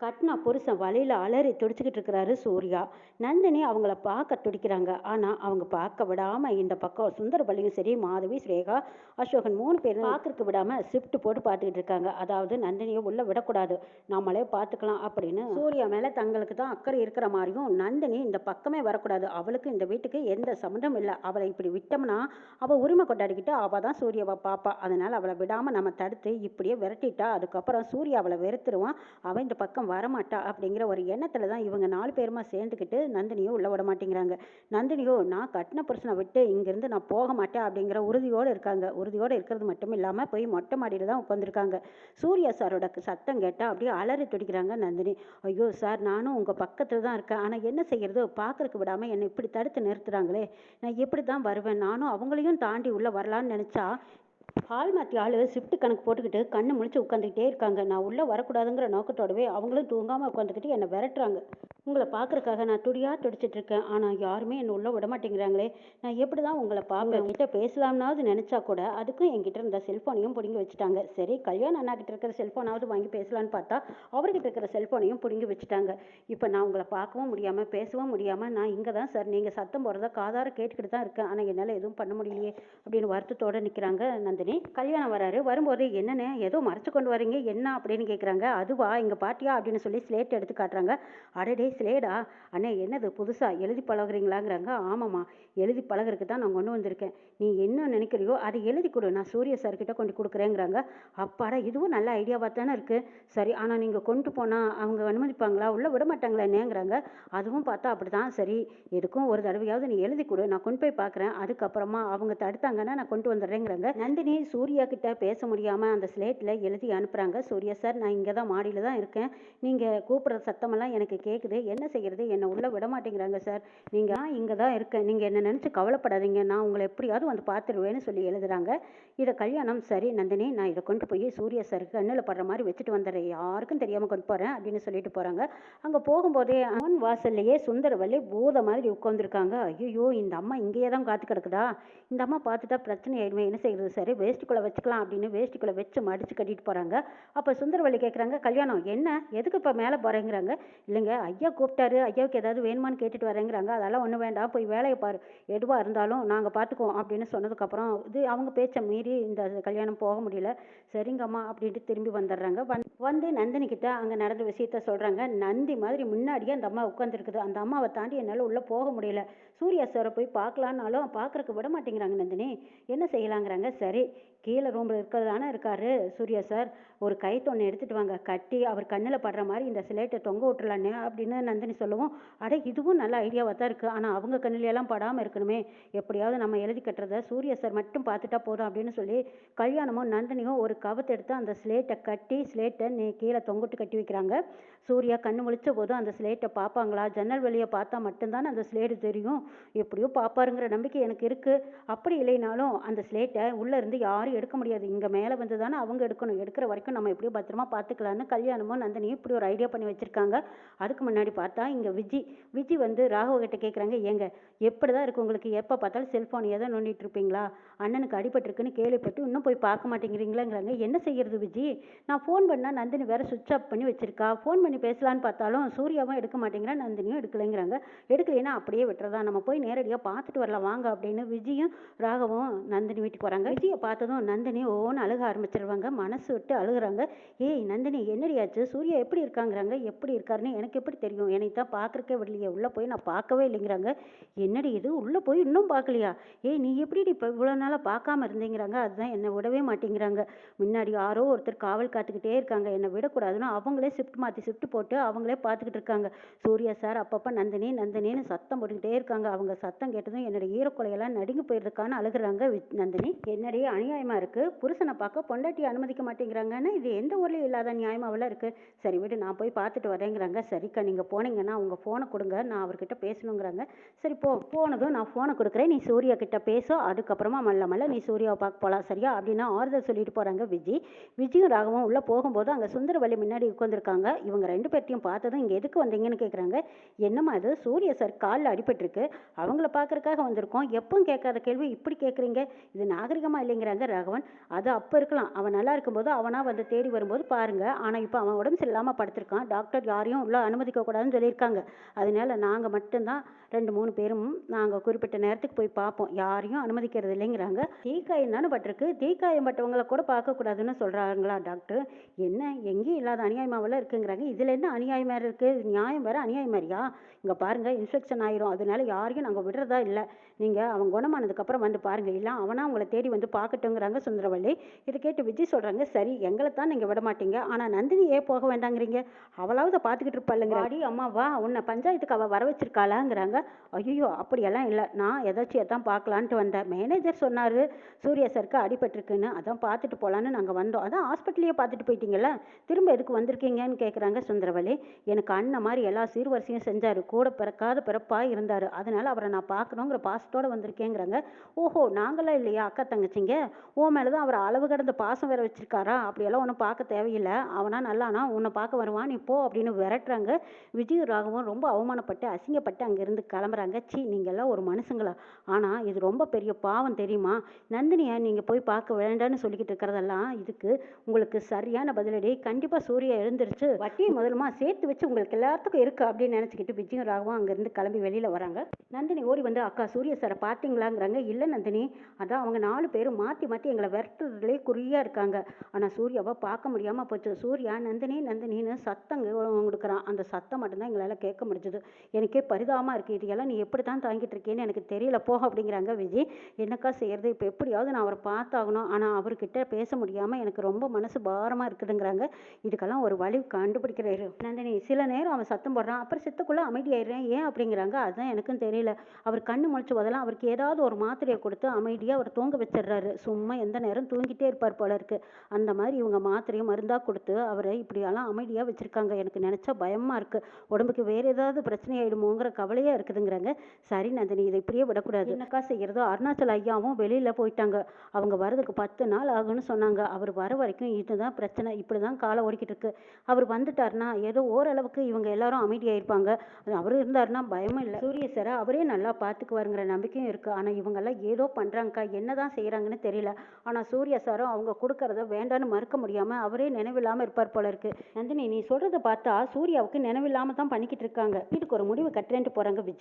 கட்னா புருஷன் வழியில் அலறி துடிச்சுக்கிட்டு இருக்கிறாரு சூர்யா. நந்தினி அவங்கள பார்க்க துடிக்கிறாங்க. ஆனால் அவங்க பார்க்க விடாமல் இந்த பக்கம் சுந்தரபள்ளியும் சரி, மாதவி, ஸ்ரேகா, அசோகன் 3 பேரும் பார்க்கறதுக்கு விடாமல் ஷிஃப்ட் போட்டு பார்த்துக்கிட்டு இருக்காங்க. அதாவது நந்தினியை உள்ளே விடக்கூடாது, நம்மளே பார்த்துக்கலாம் அப்படின்னு சூர்யா மேலே தங்களுக்கு தான் அக்கறை இருக்கிற மாதிரியும், நந்தினி இந்த பக்கமே வரக்கூடாது, அவளுக்கு இந்த வீட்டுக்கு எந்த சம்மந்தமும் இல்லை, அவளை இப்படி விட்டோம்னா அவள் உரிமை கொண்டாடிக்கிட்டு அவள் தான் சூர்யாவை பார்ப்பா, அதனால் அவளை விடாமல் நம்ம தடுத்து இப்படியே விரட்டிட்டா அதுக்கப்புறம் சூர்யா அவளை வெறுத்துருவான், அவன் இந்த பக்கம் வரமாட்டா அப்படிங்கிற ஒரு எண்ணத்துல தான் இவங்க 4 பேருமா சேர்ந்துக்கிட்டு நந்தினியோ உள்ள விட மாட்டேங்கிறாங்க. நந்தினியோ நான் கட்டின புருஷனை விட்டு இங்கிருந்து நான் போக மாட்டேன் அப்படிங்கிற உறுதியோடு இருக்காங்க. உறுதியோடு இருக்கிறது மட்டும் இல்லாமல் போய் மொட்டை மாடியில் தான் உட்காந்துருக்காங்க. சூர்யா சாரோட சத்தம் கேட்டால் அப்படியே அலறி துடிக்கிறாங்க நந்தினி. ஐயோ சார், நானும் உங்கள் பக்கத்தில் தான் இருக்கேன், ஆனால் என்ன செய்யறது, பார்க்கறதுக்கு விடாமல் என்னை இப்படி தடுத்து நிறுத்துறாங்களே, நான் எப்படி தான் வருவேன், நானும் அவங்களையும் தாண்டி உள்ளே வரலான்னு நினச்சா ஹால் மாற்றி ஆள் ஷிஃப்ட் கணக்கு போட்டுக்கிட்டு கண்ணு முழிச்சு உட்காந்துக்கிட்டே இருக்காங்க. நான் உள்ளே வரக்கூடாதுங்கிற நோக்கத்தோடவே அவங்களும் தூங்காமல் உட்காந்துக்கிட்டு என்னை விரட்டுறாங்க. உங்களை பார்க்குறக்காக நான் துடியாக துடிச்சிட்டு இருக்கேன், ஆனால் யாருமே என்னை உள்ளே விட மாட்டேங்கிறாங்களே, நான் எப்படி தான் உங்களை பார்ப்பேன், கிட்ட பேசலாம்னாவது நினச்சா கூட அதுக்கும் என்கிட்ட இருந்த செல்ஃபோனையும் பிடுங்கி வச்சுட்டாங்க. சரி, கல்யாணம் அண்ணா கிட்ட இருக்கிற செல்ஃபோனாவது வாங்கி பேசலான்னு பார்த்தா அவர்கிட்ட இருக்கிற செல்ஃபோனையும் பிடுங்கி வச்சுட்டாங்க. இப்போ நான் உங்களை பார்க்கவும் முடியாமல் பேசவும் முடியாமல் நான் இங்கே தான் சார், நீங்கள் சத்தம் போடுறத காதார கேட்டுக்கிட்டு தான் இருக்கேன், ஆனால் என்னால் எதுவும் பண்ண முடியலையே அப்படின்னு வருத்தத்தோடு நிற்கிறாங்க நந்தினி. கல்யாணம் வராரு, வரும்போது என்னென்ன ஏதோ மறைச்சு கொண்டு வரீங்க என்ன அப்படின்னு கேட்குறாங்க. அதுவா எங்கள் பாட்டியா அப்படின்னு சொல்லி ஸ்லேட் எடுத்து காட்டுறாங்க. அடடே ஸ்லேடா அண்ணே, என்னது புதுசாக எழுதி பழகுறீங்களாங்கிறாங்க. ஆமாம்மா, எழுதி பழகிறதுக்கு தான் நான் கொண்டு வந்திருக்கேன், நீ என்ன நினைக்கிறியோ அதை எழுதி கொடு, நான் சூரிய சார்கிட்ட கொண்டு கொடுக்குறேங்கிறாங்க. அப்பாடா, இதுவும் நல்ல ஐடியாவாக தானே இருக்குது. சரி, ஆனால் நீங்கள் கொண்டு போனால் அவங்க அனுமதிப்பாங்களா, உள்ளே விட மாட்டாங்களா என்னங்கிறாங்க. அதுவும் பார்த்தா அப்படி தான். சரி, எதுக்கும் ஒரு தடவையாவது நீ எழுதி கொடு, நான் கொண்டு போய் பார்க்குறேன், அதுக்கப்புறமா அவங்க தடுத்தாங்கன்னா நான் கொண்டு வந்துடுறேங்கிறாங்க. நந்தினி சூர்யா கிட்ட பேச முடியாமல் அந்த ஸ்லேட்டில் எழுதி அனுப்புகிறாங்க. சூர்யா சார், நான் இங்கே தான் மாடியில் தான் இருக்கேன், நீங்கள் கூப்பிட்ற சத்தமெல்லாம் எனக்கு கேட்குது, என்ன செய்கிறது, என்னை உள்ளே விட மாட்டேங்கிறாங்க சார், நீங்கள் இங்கே தான் இருக்கேன், நீங்கள் என்ன நினச்சி கவலைப்படாதீங்க, நான் உங்களை எப்படியாவது வந்து பார்த்துருவேன்னு சொல்லி எழுதுகிறாங்க. இதை கல்யாணம் சரி நந்தினி, நான் இதை கொண்டு போய் சூர்யா சாருக்கு கண்ணில் படுற மாதிரி வச்சுட்டு வந்துடுறேன், யாருக்கும் தெரியாமல் கொண்டு போகிறேன் அப்படின்னு சொல்லிட்டு போகிறாங்க. அங்கே போகும்போதே அவன் வாசல்லையே சுந்தரவல்லி பூத மாதிரி உட்காந்துருக்காங்க. ஐயோ, இந்த அம்மா இங்கேயே தான் காத்து கிடக்குதா, இந்த அம்மா பார்த்துட்டா பிரச்சனை ஆயிடுமே, என்ன செய்கிறது, சரி வேஷ்டிக்குள்ளே வச்சுக்கலாம் அப்படின்னு வேஷ்டிக்குள்ளே வச்சு மடித்து கட்டிட்டு போகிறாங்க. அப்போ சுந்தரவல்லி கேட்குறாங்க, கல்யாணம் என்ன, எதுக்கு இப்போ மேலே போகிறேங்கிறாங்க. இல்லைங்க, ஐயா கூப்பிட்டாரு, ஐயாவுக்கு ஏதாவது வேணுமான்னு கேட்டுட்டு வரேங்கிறாங்க. அதெல்லாம் ஒன்றும் வேண்டாம், போய் வேலையை பாரு, எதுவாக இருந்தாலும் நாங்கள் பார்த்துக்குவோம் அப்படின்னு சொன்னதுக்கப்புறம் இது அவங்க பேச்சை மீறி இந்த கல்யாணம் போக முடியல. சரிங்கம்மா அப்படின்ட்டு திரும்பி வந்துடுறாங்க. வந்து நந்தினி கிட்ட அங்கே நடந்த விஷயத்த சொல்கிறாங்க. நந்தி மாதிரி முன்னாடியே அந்த அம்மா உட்காந்துருக்குது, அந்த அம்மாவை தாண்டி என்னால் உள்ளே போக முடியல, சூர்யா சாரை போய் பார்க்கலான்னாலும் பார்க்குறக்கு விட மாட்டேங்கிறாங்க நந்தினி, என்ன செய்யலாங்கிறாங்க. சரி, கீழே ரூமில் இருக்கிறதானே இருக்காரு சூர்யா சார், ஒரு கைத்து ஒன்று எடுத்துகிட்டு வாங்க, கட்டி அவர் கண்ணில் படுற மாதிரி இந்த சிலேட்டை தொங்க விட்டுலான்னு அப்படின்னு நந்தினி சொல்லவும், அட இதுவும் நல்ல ஐடியாவாக தான் இருக்குது, ஆனால் அவங்க கண்ணிலெல்லாம் படாமல் இருக்கணுமே, எப்படியாவது நம்ம எழுதி கட்டுறத சூர்யா சார் மட்டும் பார்த்துட்டா போதும் அப்படின்னு சொல்லி கல்யாணமும் நந்தினியும் ஒரு கவத்தை எடுத்து அந்த ஸ்லேட்டை கட்டி ஸ்லேட்டை கீழே தொங்கிட்டு கட்டி வைக்கிறாங்க. சூர்யா கண்ணு முழிச்ச போதும் அந்த ஸ்லேட்டை பார்ப்பாங்களா, ஜன்னல் வழியை பார்த்தா மட்டும்தானே அந்த ஸ்லேட்டு தெரியும், எப்படியோ பார்ப்பாருங்கிற நம்பிக்கை எனக்கு இருக்குது. அப்படி இல்லைனாலும் அந்த ஸ்லேட்டை உள்ளே இருந்து யாரும் எடுக்க முடியாது, இங்கே மேலே வந்து தானே அவங்க எடுக்கணும், எடுக்கிற வரைக்கும் நம்ம எப்படியோ பத்திரமா பார்த்துக்கலான்னு கல்யாணமும் நந்தினியும் இப்படி ஒரு ஐடியா பண்ணி வச்சுருக்காங்க. அதுக்கு முன்னாடி பார்த்தா இங்கே விஜி வந்து ராகவ கிட்ட கேட்குறாங்க, ஏங்க எப்படி தான் இருக்குது உங்களுக்கு, எப்போ பார்த்தாலும் செல்ஃபோன் எதை நோண்டிட்டு இருப்பீங்களா, அண்ணனுக்கு அடிபட்டிருக்குன்னு கேள்விப்பட்டு இன்னும் போய் பார்க்க மாட்டேங்கிறீங்களாங்கிறாங்க. என்ன செய்யறது விஜி, நான் ஃபோன் பண்ணால் நந்தினி வேறு சுவிட்ச் ஆஃப் பண்ணி வச்சிருக்கா, ஃபோன் பண்ணி பேசலான்னு பார்த்தாலும் சூர்யாவும் எடுக்க மாட்டேங்கிறா, நந்தினியும் எடுக்கலைங்கிறாங்க. எடுக்கலைன்னா அப்படியே விட்டுறதா, நம்ம போய் நேரடியாக பார்த்துட்டு வரலாம் வாங்க அப்படின்னு விஜயும் ராகவும் நந்தினி வீட்டுக்கு வராங்க. விஜயை பார்த்ததும் நந்தினி ஓன்னு அழுக ஆரம்பிச்சிருவாங்க, மனசு விட்டு அழுகுறாங்க. ஏய் நந்தினி, என்னடியாச்சு, சூர்யா எப்படி இருக்காங்கிறாங்க. எப்படி இருக்காருன்னு எனக்கு எப்படி தெரியும், என்னை தான் பார்க்குறக்கே விடலையே, உள்ளே போய் நான் பார்க்கவே இல்லைங்கிறாங்க. என்னடி இது, உள்ளே போய் இன்னும் பார்க்கலையா, ஏய் நீ எப்படி இப்போ இவ்வளோ நாளாக பார்க்காம இருந்தீங்கிறாங்க. அதுதான் என்னை விடவே மாட்டேங்கிறாங்க, முன்னாடி யாரோ ஒருத்தர் காவல் காத்துக்கிட்டே இருக்காங்க, என்னை விடக்கூடாதுன்னு அவங்களே ஷிஃப்ட் மாற்றி ஷிஃப்ட் போட்டு அவங்களே பார்த்துக்கிட்டு இருக்காங்க. சூர்யா சார் அப்பப்போ நந்தினி நந்தினின்னு சத்தம் போட்டுக்கிட்டே இருக்காங்க. அவங்க சத்தம் கேட்டதும் என்னோட ஈரக்குலையெல்லாம் நடுங்கி போயிருக்கான்னு அழுகுறாங்க நந்தினி. என்னடி அநியாயமாக இருக்குது, புருஷனை பார்க்க பொண்டாட்டியை அனுமதிக்க மாட்டேங்கிறாங்கன்னா இது எந்த ஊர்லேயும் இல்லாத நியாயமாவெல்லாம் இருக்குது. சரி விடு, நான் போய் பார்த்துட்டு வரேங்கிறாங்க. சரிக்கா, நீங்கள் போனீங்கன்னா உங்கள் ஃபோனை கொடுங்க, நான் அவர்கிட்ட பேசணுங்கிறாங்க. சரி போனதும் நான் ஃபோனை கொடுக்குறேன், நீ சூர்யா கிட்ட பேச, அதுக்கப்புறமா மல்ல நீ சூர்யாவை பார்க்க போகலாம் சரியா அப்படின்னு ஆறுதல் சொல்லிட்டு போகிறாங்க விஜயும் ராகவும் உள்ளே போகும்போது அங்கே சுந்தரவல்லி முன்னாடி உட்காந்துருக்காங்க. இவங்க 2 பேர்த்தையும் பார்த்ததும் இங்கே எதுக்கு வந்தீங்கன்னு கேட்குறாங்க. என்னம்மா இது, சூர்யா சார் காலில் அடிபட்டிருக்கு, அவங்கள பார்க்கறக்காக வந்திருக்கோம், எப்பவும் கேட்காத கேள்வி இப்படி கேட்குறீங்க, இது நாகரிகமாக இல்லைங்கிறாங்க ராகவன். அது அப்போ இருக்கலாம், அவன் நல்லா இருக்கும்போது அவனா வந்து தேடி வரும்போது பாருங்க. ஆனால் இப்போ அவன் உடம்பு சரியில்லாமல் படுத்திருக்கான். டாக்டர் யாரையும் உள்ள அனுமதிக்க கூடாதுன்னு சொல்லியிருக்காங்க. அதனால நாங்கள் மட்டும்தான் 2, 3 பேரும் நாங்கள் குறிப்பிட்ட நேரத்துக்கு போய் பார்ப்போம். யாரையும் அனுமதிக்கிறது இல்லைங்கிறாங்க. தீக்காயம் தானே பட்டிருக்கு, தீக்காயம் பட்டவங்களை கூட பார்க்கக்கூடாதுன்னு சொல்கிறாங்களா டாக்டர்? என்ன எங்கேயும் இல்லாத அநியாயமாவெல்லாம் இருக்குங்கிறாங்க. இதில் என்ன அநியாயம் வேறு இருக்குது? நியாயம் வேறு அநியாயம் மாதிரியா? இங்கே பாருங்கள், இன்ஃபெக்ஷன் ஆயிரும். அதனால யாரையும் நாங்கள் விடுறதா இல்லை. நீங்கள் அவன் குணமானதுக்கப்புறம் வந்து பாருங்கள், இல்லை அவனா உங்களை தேடி வந்து பார்க்கட்டுங்கிறாங்க சுந்தரவள்ளி. இதை கேட்டு விஜய் சொல்கிறாங்க, சரி எங்களை தான் நீங்கள் விட மாட்டீங்க, ஆனால் நந்தினி ஏன் போக வேண்டாங்கிறீங்க? அவளாவது பார்த்துக்கிட்டு இருப்பாளுங்கிற அடி அம்மாவா உன்னை பஞ்சாயத்துக்கு அவள் வர வச்சிருக்காளாங்கிறாங்க. ஐயோ அப்படியெல்லாம் இல்லை, நான் ஏதாச்சும் தான் பார்க்கலான்ட்டு வந்தேன். மேனேஜர் சொன்னார் சூர்யா சருக்கு அடிபட்டிருக்குன்னு, அதான் பார்த்துட்டு போகலான்னு நாங்கள் வந்தோம். அதான் ஹாஸ்பிட்டலையே பார்த்துட்டு போயிட்டீங்களா, திரும்ப எதுக்கு வந்திருக்கீங்கன்னு கேட்குறாங்க சுந்தரவள்ளி. எனக்கு அண்ணன் மாதிரி எல்லா சீர்வரிசையும் செஞ்சார், கூட பிறக்காத பிறப்பாக இருந்தார், அதனால் அவரை நான் பார்க்கணுங்கிற பாசத்தோடு வந்திருக்கேங்கிறாங்க. ஓஹோ நாங்களாம் இல்லையா அக்கா தங்கச்சிங்க? ஓ மேலே தான் அவர் அளவு கடந்த பாசம் வேற வச்சிருக்காரா? அப்படியெல்லாம் ஒன்றும் பார்க்க தேவையில்லை, அவனா நல்லானா உன்னை பார்க்க வருவான், நீ போ அப்படின்னு விரட்டுறாங்க. விஜய் ராகவும் ரொம்ப அவமானப்பட்டு அசிங்கப்பட்டு அங்கேருந்து கிளம்புறாங்க. சீ நீங்கள்லாம் ஒரு மனுஷங்களா? ஆனால் இது ரொம்ப பெரிய பாவம் தெரியுமா? நந்தினியை நீங்கள் போய் பார்க்க வேண்டான்னு சொல்லிக்கிட்டு இருக்கிறதெல்லாம் இதுக்கு உங்களுக்கு சரியான பதிலடி. கண்டிப்பாக சூர்யா எழுந்திருச்சு வட்டியை முதலுமா சேர்த்து வச்சு உங்களுக்கு எல்லாத்துக்கும் இருக்குது அப்படின்னு நினச்சிக்கிட்டு விஜயும் ராகவும் அங்கேருந்து கிளம்பி வெளியில் வராங்க. நந்தினி ஓடி வந்து அக்கா சூர்யா சாரை பார்த்தீங்களாங்கிறாங்க. இல்லை நந்தினி, அதான் அவங்க 4 பேரும் மாற்றி மாற்றி எங்களை விரட்டுறதுலேயே குறியாக இருக்காங்க. ஆனால் சூர்யாவை பார்க்க முடியாமல் போச்சு. சூர்யா நந்தினி நந்தினின்னு சத்தங்க கொடுக்குறான். அந்த சத்தம் மட்டும்தான் எங்களால் கேட்க முடிஞ்சது. எனக்கே பரிதாபமாக இருக்குது. இது எல்லாம் நீ எப்படி தான் தாங்கிட்டு இருக்கேன்னு எனக்கு தெரியல போ அப்படிங்கிறாங்க விஜய். என்னக்கா செய்யறது, இப்போ எப்படியாவது நான் அவரை பார்த்தாகணும், ஆனால் அவர்கிட்ட பேச முடியாமல் எனக்கு ரொம்ப மனசு பாரமாக இருக்குதுங்கிறாங்க. இதுக்கெல்லாம் ஒரு வழி கண்டுபிடிக்கிறாரு நந்தினி. சில நேரம் அவன் சத்தம் போடுறான், அப்புறம் சித்தக்குள்ளே அமைதியாயிடுறேன், ஏன் அப்படிங்கிறாங்க. அதுதான் எனக்கும் தெரியல. அவர் கண்ணு முழிச்சு போதெல்லாம் அவருக்கு ஏதாவது ஒரு மாத்திரையை கொடுத்து அமைதியாக அவர் தூங்க வச்சிடுறாரு. சும்மா எந்த நேரம் தூங்கிட்டே இருப்பார் போல இருக்கு. அந்த மாதிரி இவங்க மாத்திரையும் மருந்தாக கொடுத்து அவரை இப்படியெல்லாம் அமைதியாக வச்சுருக்காங்க. எனக்கு நினச்சா பயமாக இருக்குது. உடம்புக்கு வேறு ஏதாவது பிரச்சனை ஆகிடுமோங்கிற கவலையாக இருக்குதுங்கிறாங்க. சரி நந்தினி, இதை இப்படியே விடக்கூடாது. என்னக்கா செய்கிறது? அருணாச்சல் ஐயாவும் வெளியில் போயிட்டாங்க. அவங்க வரதுக்கு 10 நாள் ஆகுன்னு சொன்னாங்க. அவர் வர வரைக்கும் இதுதான் பிரச்சனை, இப்படி தான் காலம் ஓடிக்கிட்டு இருக்கு. அவர் வந்துட்டாருன்னா ஏதோ ஓரளவுக்கு இவங்க எல்லாரும் அமைதியாயிருப்பாங்க. அவர் இருந்தாருன்னா பயமும் இல்லை. சூரிய சாரை அவரே நல்லா பார்த்துக்குவாருங்கிற நம்பிக்கையும் இருக்குது. ஆனால் இவங்கெல்லாம் ஏதோ பண்ணுறாங்கக்கா, என்ன தான் செய்கிறாங்கன்னு தெரியல. ஆனால் சூர்யா சாரும் அவங்க கொடுக்கறத வேண்டான்னு மறுக்க முடியாமல் அவரே நினைவில்லாமல் இருப்பார் போல இருக்கு. நந்தினி, நீ சொல்கிறத பார்த்தா சூர்யாவுக்கு நினைவில்லாமல் தான் பண்ணிக்கிட்டு இருக்காங்க. வீட்டுக்கு ஒரு முடிவு கட்டுறேன்ட்டு போகிறாங்க விஜய்.